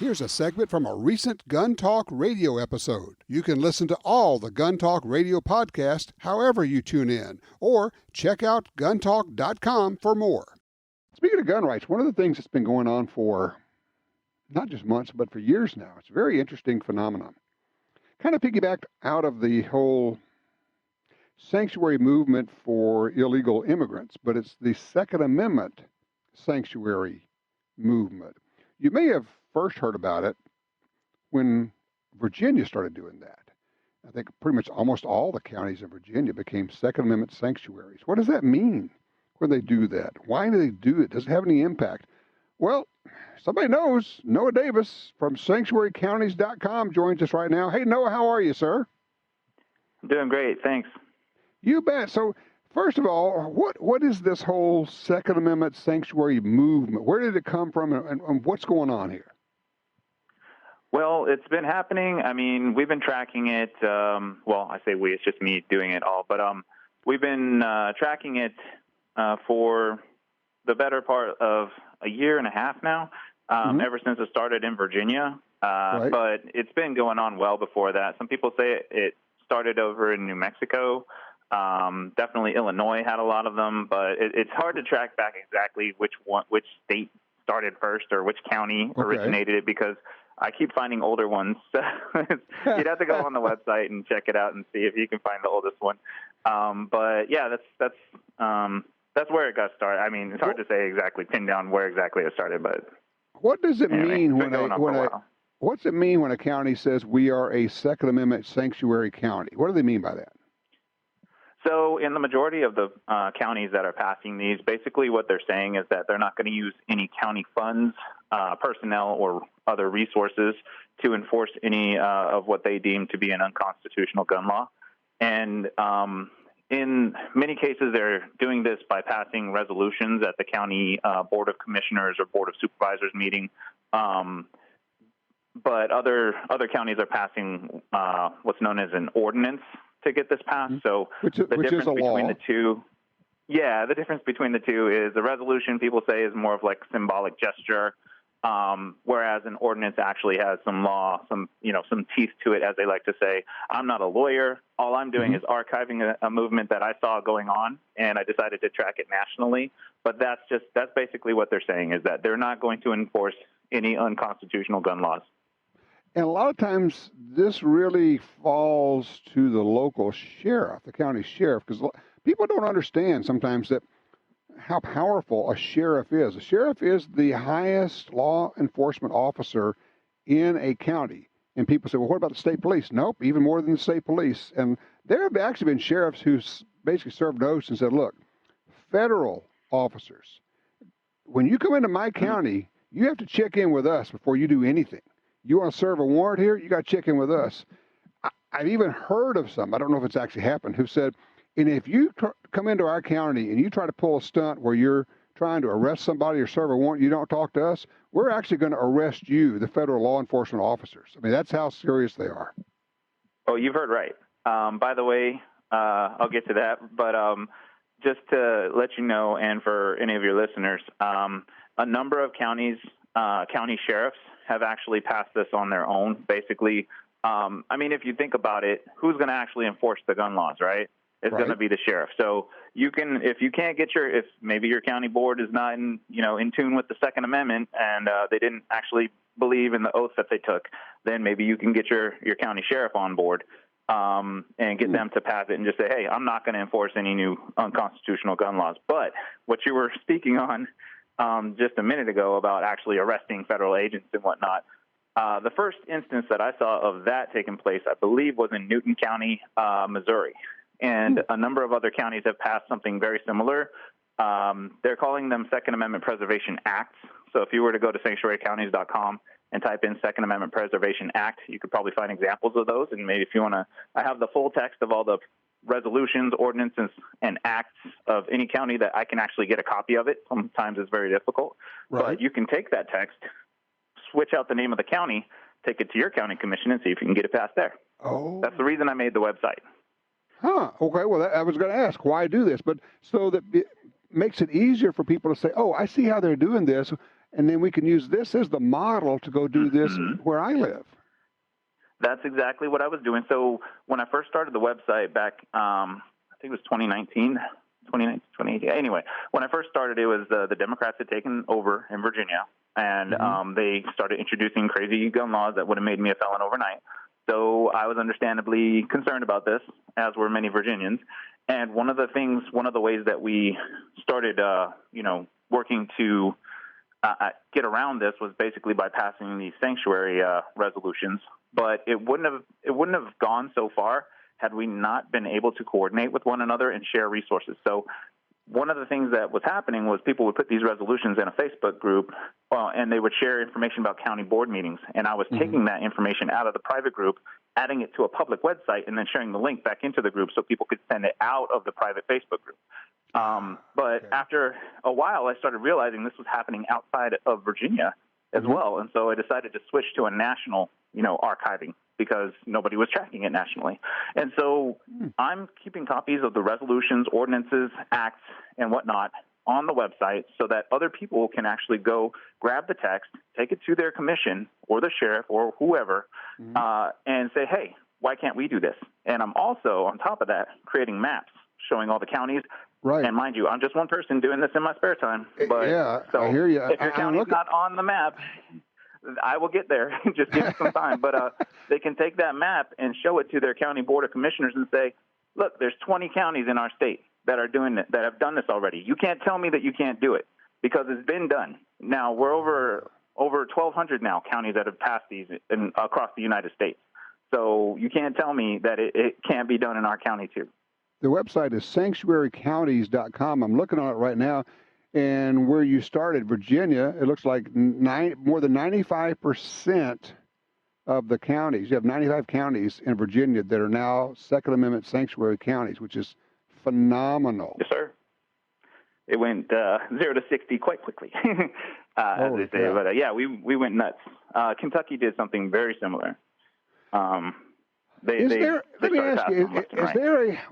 Here's a segment from a recent Gun Talk radio episode. You can listen to all the Gun Talk radio podcasts however you tune in, or check out guntalk.com for more. Speaking of gun rights, one of the things that's been going on for not just months, but for years now, it's a very interesting phenomenon. Kind of piggybacked out of the whole sanctuary movement for illegal immigrants, but it's the Second Amendment sanctuary movement. You may have first heard about it when Virginia started doing that. I think pretty much almost all the counties in Virginia became Second Amendment sanctuaries. What does that mean when they do that? Why do they do it? Does it have any impact? Well, somebody knows. Noah Davis from sanctuarycounties.com joins us right now. Hey, Noah, how are you, sir? I'm doing great, thanks. You bet. So, first of all, what is this whole Second Amendment sanctuary movement? Where did it come from, and what's going on here? Well, it's been happening. I mean, we've been tracking it. Well, I say we, it's just me doing it all. But we've been tracking it for the better part of a year and a half now, ever since it started in Virginia. Right. But it's been going on well before that. Some people say it started over in New Mexico. Definitely Illinois had a lot of them. But it's hard to track back exactly which state started first or which county originated it, because I keep finding older ones. You'd have to go on the website and check it out and see if you can find the oldest one. But yeah, that's where it got started. I mean, it's hard to say exactly, pin down where exactly it started, but what does it mean what's it mean when a county says we are a Second Amendment sanctuary county? What do they mean by that? So in the majority of the counties that are passing these, basically what they're saying is that they're not going to use any county funds, personnel, or other resources to enforce any of what they deem to be an unconstitutional gun law. And in many cases, they're doing this by passing resolutions at the county Board of Commissioners or Board of Supervisors meeting. But other counties are passing what's known as an ordinance to get this passed. So the difference between the two, the difference between the two is the resolution, people say, is more of like symbolic gesture, whereas an ordinance actually has some law, some teeth to it, as they like to say. I'm not a lawyer. All I'm doing is archiving a movement that I saw going on, and I decided to track it nationally. But that's basically what they're saying, is that they're not going to enforce any unconstitutional gun laws. And a lot of times this really falls to the local sheriff, the county sheriff, because people don't understand sometimes that how powerful a sheriff is. A sheriff is the highest law enforcement officer in a county. And people say, well, what about the state police? Nope, even more than the state police. And there have actually been sheriffs who basically served notice and said, look, federal officers, when you come into my county, you have to check in with us before you do anything. You want to serve a warrant here, you got to check in with us. I've even heard of some, I don't know if it's actually happened, who said, and if you come into our county and you try to pull a stunt where you're trying to arrest somebody or serve a warrant, you don't talk to us, we're actually going to arrest you, the federal law enforcement officers. I mean, that's how serious they are. Oh, you've heard right. By the way, I'll get to that, but just to let you know, and for any of your listeners, a number of county sheriffs have actually passed this on their own. Basically, I mean, if you think about it, who's going to actually enforce the gun laws, right? It's going to be the sheriff. So you can, if you can't get if maybe your county board is not in tune with the Second Amendment, and they didn't actually believe in the oath that they took, then maybe you can get your county sheriff on board and get them to pass it and just say, hey, I'm not going to enforce any new unconstitutional gun laws. But what you were speaking on just a minute ago about actually arresting federal agents and whatnot, the first instance that I saw of that taking place, I believe, was in Newton County, Missouri. And a number of other counties have passed something very similar. They're calling them Second Amendment Preservation Acts. So if you were to go to sanctuarycounties.com and type in Second Amendment Preservation Act, you could probably find examples of those. And maybe if you want to, I have the full text of all the resolutions, ordinances, and acts of any county that I can actually get a copy of it. Sometimes it's very difficult. Right. But you can take that text, switch out the name of the county, take it to your county commission, and see if you can get it passed there. Oh. That's the reason I made the website. Huh. Okay. Well, I was going to ask why do this, but so that it makes it easier for people to say, oh, I see how they're doing this. and then we can use this as the model to go do this where I live. That's exactly what I was doing. So when I first started the website back, I think it was 2019, 2018. Anyway, when I first started, it was the Democrats had taken over in Virginia, and they started introducing crazy gun laws that would have made me a felon overnight. So I was understandably concerned about this, as were many Virginians. And one of the ways that we started, working to get around this was basically by passing these sanctuary resolutions. But it wouldn't have gone so far had we not been able to coordinate with one another and share resources. So one of the things that was happening was people would put these resolutions in a Facebook group, and they would share information about county board meetings. And I was taking that information out of the private group, adding it to a public website, and then sharing the link back into the group so people could send it out of the private Facebook group. But after a while, I started realizing this was happening outside of Virginia as well. And so I decided to switch to a national, archiving, because nobody was tracking it nationally. And so I'm keeping copies of the resolutions, ordinances, acts, and whatnot on the website so that other people can actually go grab the text, take it to their commission or the sheriff or whoever, and say, hey, why can't we do this? And I'm also, on top of that, creating maps showing all the counties. Right. And mind you, I'm just one person doing this in my spare time. But, so I hear you. If your county's not on the map, I will get there. Just give me some time. But they can take that map and show it to their county board of commissioners and say, look, there's 20 counties in our state that are doing it, that have done this already. You can't tell me that you can't do it because it's been done. Now, we're over 1,200 now counties that have passed these across the United States. So you can't tell me that it can't be done in our county too. The website is sanctuarycounties.com. I'm looking on it right now. And where you started, Virginia, it looks like more than 95% of the counties. You have 95 counties in Virginia that are now Second Amendment sanctuary counties, which is phenomenal. Yes, sir. It went 0 to 60 quite quickly, as they say. But we went nuts. Kentucky did something very similar. Let me ask you,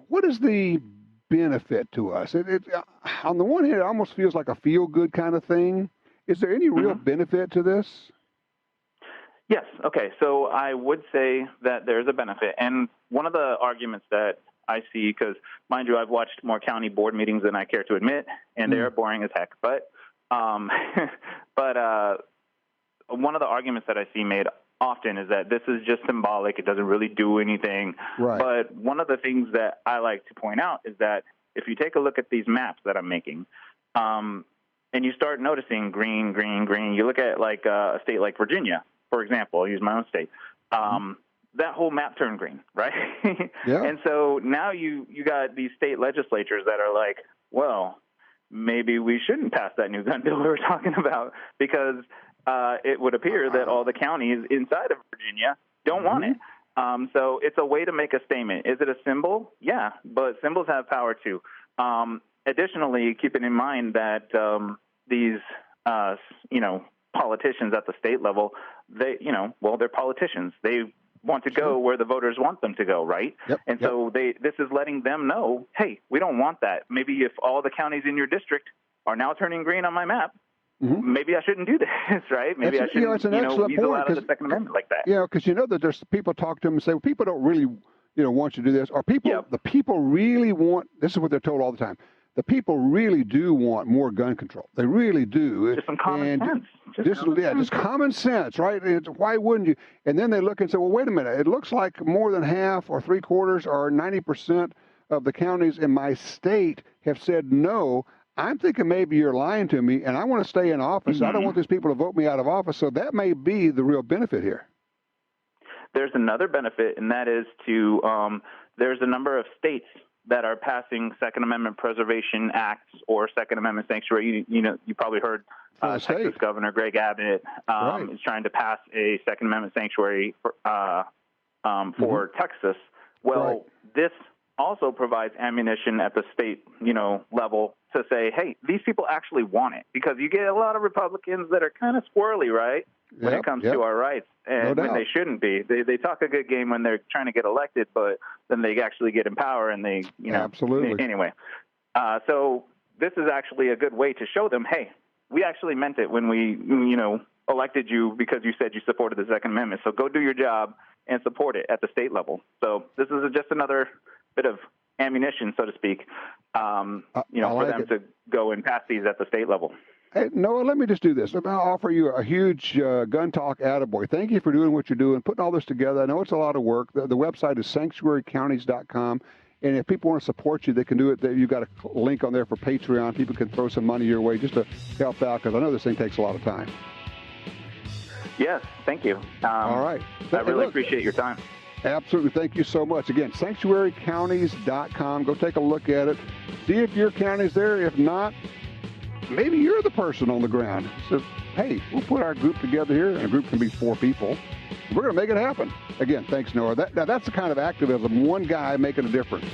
what is the benefit to us? On the one hand, it almost feels like a feel-good kind of thing. Is there any real benefit to this? Yes. Okay. So I would say that there's a benefit. And one of the arguments that I see, because mind you, I've watched more county board meetings than I care to admit, and they are boring as heck. But one of the arguments that I see made often is that this is just symbolic. It doesn't really do anything. Right. But one of the things that I like to point out is that if you take a look at these maps that I'm making, and you start noticing green, green, green, you look at like a state like Virginia, for example, I'll use my own state. That whole map turned green, right? Yeah. And so now you got these state legislatures that are like, well, maybe we shouldn't pass that new gun bill we were talking about because it would appear that all the counties inside of Virginia don't want it. So it's a way to make a statement. Is it a symbol? Yeah, but symbols have power too. Additionally, keeping in mind that these, politicians at the state level, they're politicians. They want to go where the voters want them to go, right? And so this is letting them know, hey, we don't want that. Maybe if all the counties in your district are now turning green on my map, maybe I shouldn't do this, right? Maybe I shouldn't, weasel out of the Second Amendment like that. Yeah, because that there's people talk to them and say, well, people don't really, want you to do this. Or the people really want, this is what they're told all the time, the people really do want more gun control. They really do. Just some common sense. Just common sense, right? Why wouldn't you? And then they look and say, well, wait a minute. It looks like more than half or 3/4 or 90% of the counties in my state have said no. I'm thinking maybe you're lying to me, and I want to stay in office. I don't want these people to vote me out of office. So that may be the real benefit here. There's another benefit, and that is there's a number of states that are passing Second Amendment preservation acts or Second Amendment sanctuary. You probably heard Texas Governor Greg Abbott is trying to pass a Second Amendment sanctuary for Texas. Well, this also provides ammunition at the state, level to say, hey, these people actually want it, because you get a lot of Republicans that are kind of squirrely, right, when it comes to our rights, and when they shouldn't be. They talk a good game when they're trying to get elected, but then they actually get in power and they, Absolutely. Anyway, so this is actually a good way to show them, hey, we actually meant it when we, elected you because you said you supported the Second Amendment. So go do your job and support it at the state level. So this is just another bit of ammunition, so to speak, for them to go and pass these at the state level. Hey, Noah, let me just do this. I'll offer you a huge Gun Talk attaboy. Thank you for doing what you're doing, putting all this together. I know it's a lot of work. The website is sanctuarycounties.com. And if people want to support you, they can do it. You've got a link on there for Patreon. People can throw some money your way just to help out, because I know this thing takes a lot of time. Yes, thank you. All right. I really appreciate your time. Absolutely. Thank you so much. Again, sanctuarycounties.com. Go take a look at it. See if your county's there. If not, maybe you're the person on the ground. So, hey, we'll put our group together here, and a group can be 4 people. We're going to make it happen. Again, thanks, Noah. That's the kind of activism, one guy making a difference.